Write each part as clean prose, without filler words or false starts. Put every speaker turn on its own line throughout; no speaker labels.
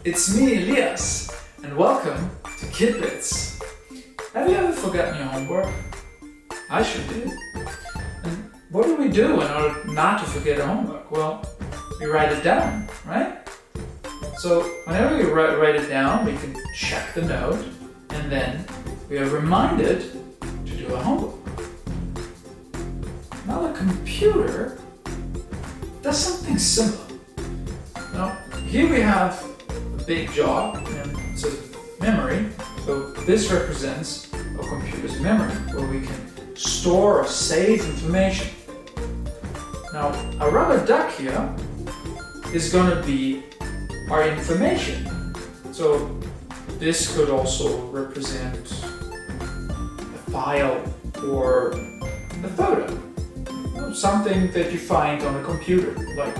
it's me, Elias, and welcome to KidBits. Have you ever forgotten your homework? I sure did. And what do we do in order not to forget our homework? Well, we write it down, right? So whenever we write it down, we can check the note, and then we are reminded to do our homework. Now the computer does something similar. Now, here we have a big jar, and it says memory. So this represents a computer's memory, where we can store or save information. Now, a rubber duck here is going to be our information. So this could also represent a file or a photo. Something that you find on a computer, like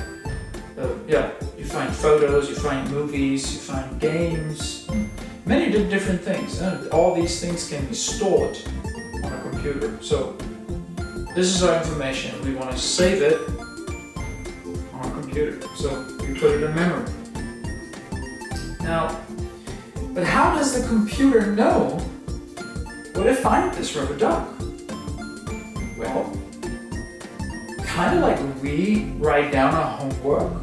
you find photos, you find movies, you find games, many different things. All these things can be stored on a computer. So this is our information. We want to save it on a computer. So we put it in memory. Now, but how does the computer know where to find this rubber duck? Well, kind of like we write down our homework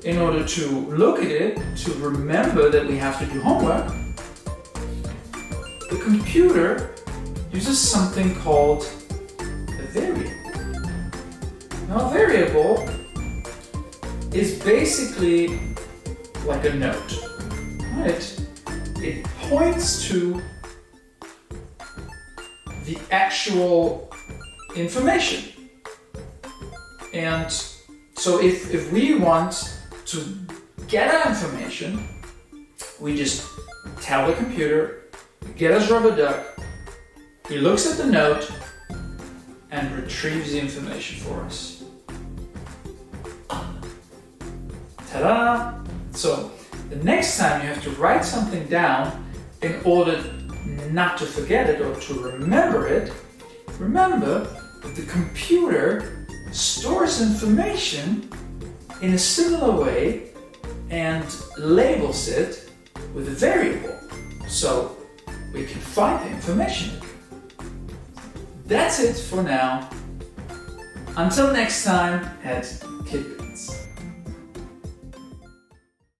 in order to look at it, to remember that we have to do homework, the computer uses something called a variable. Now, a variable is basically like a note, right? It points to the actual information. And so if we want to get our information, we just tell the computer, get us rubber duck, he looks at the note and retrieves the information for us. Ta-da! So the next time you have to write something down in order not to forget it or to remember it, remember that the computer stores information in a similar way and labels it with a variable, so we can find the information. That's it for now. Until next time at KidBits.